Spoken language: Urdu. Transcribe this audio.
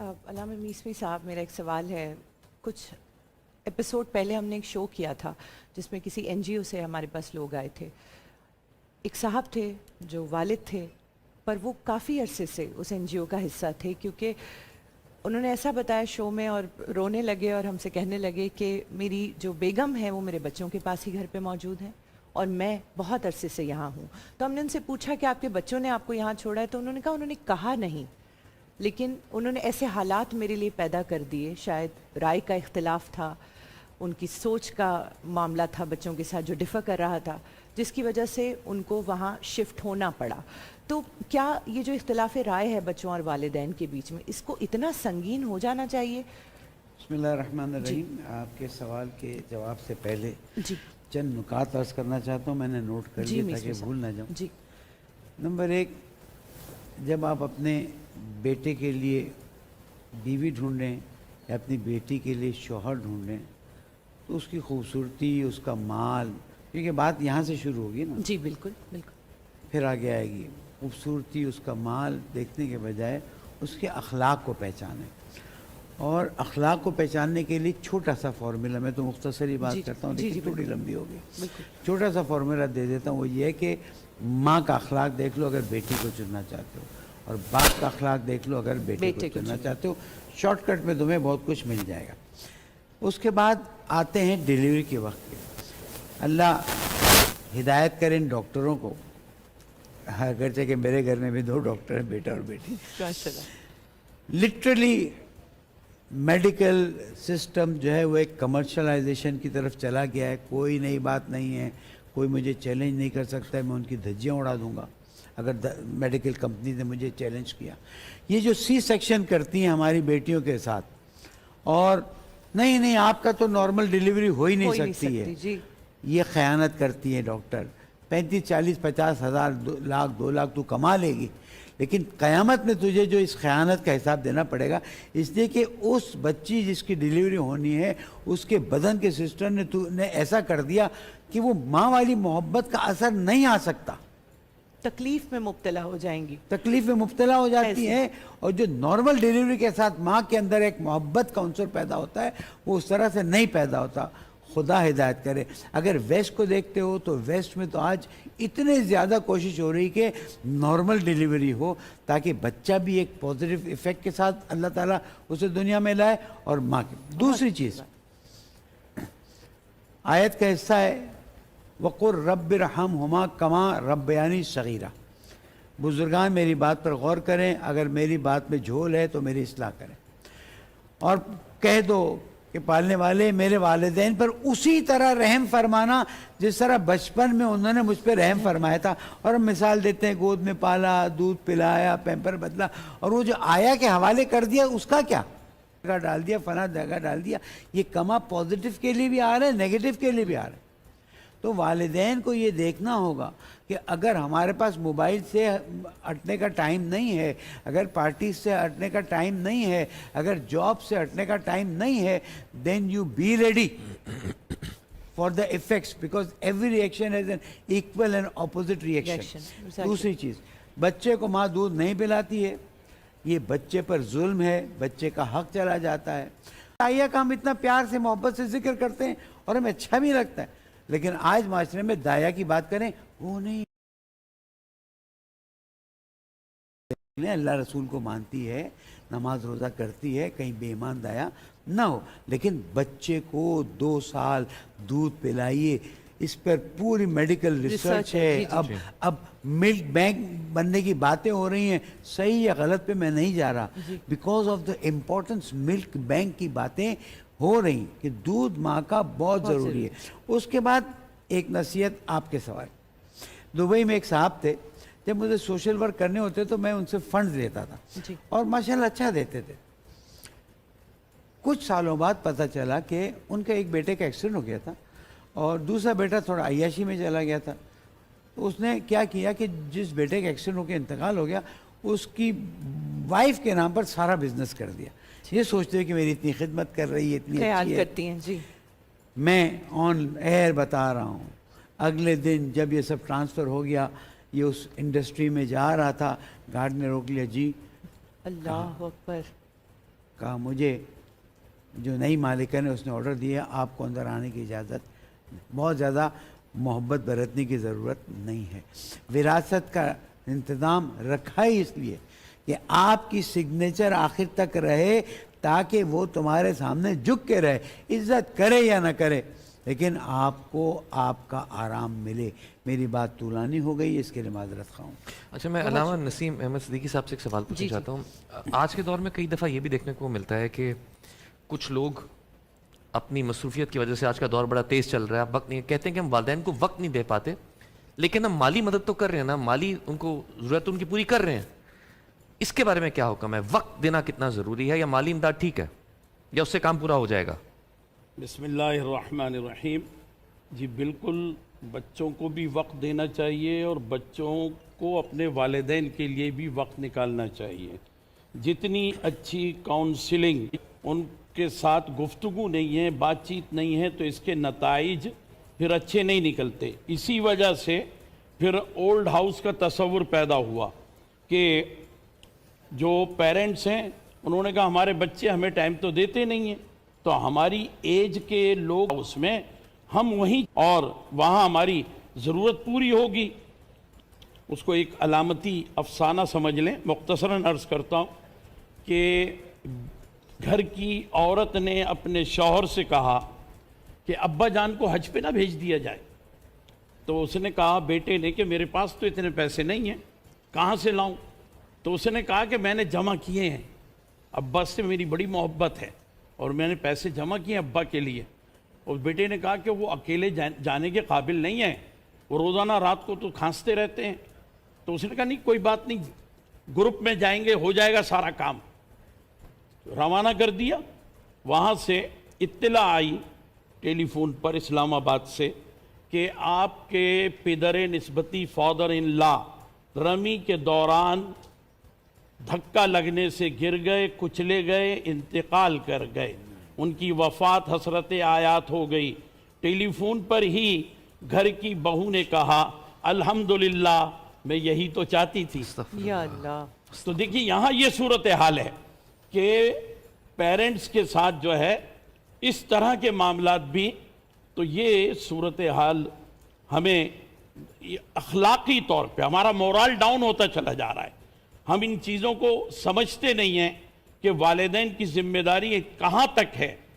علامہ میسوی صاحب، میرا ایک سوال ہے. کچھ ایپیسوڈ پہلے ہم نے ایک شو کیا تھا جس میں کسی این جی او سے ہمارے پاس لوگ آئے تھے. ایک صاحب تھے جو والد تھے، پر وہ کافی عرصے سے اس این جی او کا حصہ تھے، کیونکہ انہوں نے ایسا بتایا شو میں اور رونے لگے اور ہم سے کہنے لگے کہ میری جو بیگم ہے وہ میرے بچوں کے پاس ہی گھر پہ موجود ہیں اور میں بہت عرصے سے یہاں ہوں. تو ہم نے ان سے پوچھا کہ آپ کے بچوں نے آپ کو یہاں چھوڑا ہے، تو انہوں نے کہا نہیں، لیکن انہوں نے ایسے حالات میرے لیے پیدا کر دیے. شاید رائے کا اختلاف تھا، ان کی سوچ کا معاملہ تھا بچوں کے ساتھ جو ڈفر کر رہا تھا، جس کی وجہ سے ان کو وہاں شفٹ ہونا پڑا. تو کیا یہ جو اختلاف رائے ہے بچوں اور والدین کے بیچ میں، اس کو اتنا سنگین ہو جانا چاہیے؟ بسم اللہ الرحمن جی الرحیم. آپ کے سوال کے جواب سے پہلے جی چند نکات عرض کرنا چاہتا ہوں. میں نے نوٹ کر جی لیے تاکہ صاحب. بھول نہ جاؤں. جی نمبر ایک، جب آپ اپنے بیٹے کے لیے بیوی ڈھونڈیں یا اپنی بیٹی کے لیے شوہر ڈھونڈیں تو اس کی خوبصورتی، اس کا مال، کیونکہ بات یہاں سے شروع ہوگی نا، جی بالکل بالکل. پھر آگے آئے گی. خوبصورتی، اس کا مال دیکھنے کے بجائے اس کے اخلاق کو پہچانیں. اور اخلاق کو پہچاننے کے لیے چھوٹا سا فارمولا، میں تو مختصری بات جی کرتا ہوں جی لیکن جی تھوڑی بالکل لمبی ہوگی. بالکل. چھوٹا سا فارمولا دے دیتا ہوں. وہ یہ ہے کہ ماں کا اخلاق دیکھ لو اگر بیٹی کو چننا چاہتے ہو، اور باپ کا اخلاق دیکھ لو اگر بیٹے کو چننا چاہتے ہو. شارٹ کٹ میں تمہیں بہت کچھ مل جائے گا. اس کے بعد آتے ہیں ڈیلیوری کے وقت کے. اللہ ہدایت کریں ڈاکٹروں کو، اگرچہ کہ میرے گھر میں بھی 2 ڈاکٹر ہیں، بیٹا اور بیٹی. لٹرلی میڈیکل سسٹم جو ہے وہ ایک کمرشلائزیشن کی طرف چلا گیا ہے. کوئی نئی بات نہیں ہے، کوئی مجھے چیلنج نہیں کر سکتا ہے. میں ان کی دھجیاں اڑا دوں گا اگر میڈیکل کمپنی نے مجھے چیلنج کیا. یہ جو سی سیکشن کرتی ہیں ہماری بیٹیوں کے ساتھ، اور نہیں آپ کا تو نارمل ڈیلیوری ہو ہی نہیں سکتی ہے، جی. یہ خیانت کرتی ہیں ڈاکٹر. 35 40 50 ہزار 2 لاکھ 2 لاکھ تو کما لے گی، لیکن قیامت میں تجھے جو اس خیانت کا حساب دینا پڑے گا. اس لیے کہ اس بچی جس کی ڈیلیوری ہونی ہے، اس کے بدن کے سسٹم نے ایسا کر دیا کہ وہ ماں والی محبت کا اثر نہیں آ سکتا. تکلیف میں مبتلا ہو جائیں گی، تکلیف میں مبتلا ہو جاتی ہیں. اور جو نارمل ڈیلیوری کے ساتھ ماں کے اندر ایک محبت کا عنصر پیدا ہوتا ہے، وہ اس طرح سے نہیں پیدا ہوتا. خدا ہدایت کرے. اگر ویسٹ کو دیکھتے ہو تو ویسٹ میں تو آج اتنے زیادہ کوشش ہو رہی کہ نارمل ڈیلیوری ہو، تاکہ بچہ بھی ایک پازیٹیو ایفیکٹ کے ساتھ اللہ تعالیٰ اسے دنیا میں لائے اور ماں کی. دوسری چیز، آیت کا حصہ ہے وَقُلْ رَبِّ ارْحَمْهُمَا كَمَا رَبَّيَانِي صَغِيرًا. بزرگان میری بات پر غور کریں، اگر میری بات میں جھول ہے تو میری اصلاح کریں، اور کہہ دو کہ پالنے والے میرے والدین پر اسی طرح رحم فرمانا جس طرح بچپن میں انہوں نے مجھ پہ رحم فرمایا تھا. اور ہم مثال دیتے ہیں گود میں پالا، دودھ پلایا، پیمپر بدلا، اور وہ جو آیا کے حوالے کر دیا اس کا کیا جگہ ڈال دیا، فلاں جگہ ڈال دیا. یہ کما پازیٹیو کے لیے بھی آ رہا ہے، نیگیٹو کے لیے بھی آ رہا ہے. تو والدین کو یہ دیکھنا ہوگا کہ اگر ہمارے پاس موبائل سے ہٹنے کا ٹائم نہیں ہے، اگر پارٹیز سے ہٹنے کا ٹائم نہیں ہے، اگر جاب سے ہٹنے کا ٹائم نہیں ہے، then you be ready for the effects, because every reaction has an equal and opposite reaction. دوسری چیز، بچے کو ماں دودھ نہیں پلاتی ہے، یہ بچے پر ظلم ہے، بچے کا حق چلا جاتا ہے. آئیہ کا ہم اتنا پیار سے محبت سے ذکر کرتے ہیں اور ہمیں اچھا بھی لگتا ہے، لیکن آج معاشرے میں دایا کی بات کریں وہ نہیں. اللہ رسول کو مانتی ہے، نماز روزہ کرتی ہے، کہیں بے ایمان دایا نہ ہو، لیکن بچے کو 2 سال دودھ پلائیے. اس پر پوری میڈیکل ریسرچ ہے. اب ملک بینک بننے کی باتیں ہو رہی ہیں، صحیح یا غلط پہ میں نہیں جا رہا، بیکاز آف دا امپورٹنس ملک بینک کی باتیں ہو رہی کہ دودھ ماں کا بہت ضروری ہے. اس کے بعد ایک نصیحت آپ کے سوال. دبئی میں ایک صاحب تھے، جب مجھے سوشل ورک کرنے ہوتے تو میں ان سے فنڈز لیتا تھا اور ماشاءاللہ اچھا دیتے تھے. کچھ سالوں بعد پتہ چلا کہ ان کے ایک بیٹے کا ایکسیڈنٹ ہو گیا تھا اور دوسرا بیٹا تھوڑا عیاشی میں چلا گیا تھا. تو اس نے کیا کیا کہ جس بیٹے کا ایکسیڈنٹ ہو کے انتقال ہو گیا، اس کی وائف کے نام پر سارا بزنس کر دیا. یہ سوچتے ہیں کہ میری اتنی خدمت کر رہی ہے، اتنی اچھی ہے. کرتی ہیں. جی میں آن ایئر بتا رہا ہوں، اگلے دن جب یہ سب ٹرانسفر ہو گیا، یہ اس انڈسٹری میں جا رہا تھا، گارڈ نے روک لیا. جی اللہ اکبر. کہا مجھے جو نئی مالکہ نے اس نے آرڈر دیا آپ کو اندر آنے کی اجازت، بہت زیادہ محبت برتنے کی ضرورت نہیں ہے۔ وراثت کا انتظام رکھا ہی اس لیے کہ آپ کی سگنیچر آخر تک رہے، تاکہ وہ تمہارے سامنے جھک کے رہے، عزت کرے یا نہ کرے، لیکن آپ کو آپ کا آرام ملے۔ میری بات طولانی ہو گئی، اس کے لیے معذرت خواہوں۔ اچھا، میں علامہ نسیم احمد صدیقی صاحب سے ایک سوال پوچھنا چاہتا ہوں۔ آج کے دور میں کئی دفعہ یہ بھی دیکھنے کو ملتا ہے کہ کچھ لوگ اپنی مصروفیت کی وجہ سے، آج کا دور بڑا تیز چل رہا ہے، وقت نہیں، کہتے ہیں کہ ہم والدین کو وقت نہیں دے پاتے، لیکن ہم مالی مدد تو کر رہے ہیں نا، مالی ان کو ضرورت ان کی پوری کر رہے ہیں۔ اس کے بارے میں کیا حکم ہے؟ وقت دینا کتنا ضروری ہے، یا مالی امداد ٹھیک ہے، یا اس سے کام پورا ہو جائے گا؟ بسم اللہ الرحمن الرحیم۔ جی بالکل، بچوں کو بھی وقت دینا چاہیے اور بچوں کو اپنے والدین کے لیے بھی وقت نکالنا چاہیے۔ جتنی اچھی کاؤنسلنگ، ان کے ساتھ گفتگو نہیں ہے، بات چیت نہیں ہے، تو اس کے نتائج پھر اچھے نہیں نکلتے۔ اسی وجہ سے پھر اولڈ ہاؤس کا تصور پیدا ہوا کہ جو پیرنٹس ہیں انہوں نے کہا ہمارے بچے ہمیں ٹائم تو دیتے نہیں ہیں، تو ہماری ایج کے لوگ اس میں ہم وہیں، اور وہاں ہماری ضرورت پوری ہوگی۔ اس کو ایک علامتی افسانہ سمجھ لیں، مختصراً عرض کرتا ہوں کہ گھر کی عورت نے اپنے شوہر سے کہا کہ ابا جان کو حج پہ نہ بھیج دیا جائے۔ تو اس نے کہا بیٹے نے کہ میرے پاس تو اتنے پیسے نہیں ہیں، کہاں سے لاؤں؟ تو اس نے کہا کہ میں نے جمع کیے ہیں، ابا سے میری بڑی محبت ہے اور میں نے پیسے جمع کیے ابا کے لیے۔ اور بیٹے نے کہا کہ وہ اکیلے جانے کے قابل نہیں ہیں، وہ روزانہ رات کو تو کھانستے رہتے ہیں۔ تو اس نے کہا نہیں کوئی بات نہیں، گروپ میں جائیں گے، ہو جائے گا سارا کام۔ روانہ کر دیا۔ وہاں سے اطلاع آئی ٹیلی فون پر اسلام آباد سے کہ آپ کے پدر نسبتی فادر ان لا رمی کے دوران دھکا لگنے سے گر گئے، کچلے گئے، انتقال کر گئے، ان کی وفات حسرت آیات ہو گئی۔ ٹیلی فون پر ہی گھر کی بہو نے کہا الحمدللہ، میں یہی تو چاہتی تھی۔ یا اللہ۔ تو دیکھیے یہاں یہ صورتحال ہے کہ پیرنٹس کے ساتھ جو ہے اس طرح کے معاملات بھی، تو یہ صورتحال ہمیں اخلاقی طور پہ ہمارا مورال ڈاؤن ہوتا چلا جا رہا ہے۔ ہم ان چیزوں کو سمجھتے نہیں ہیں کہ والدین کی ذمہ داری کہاں تک ہے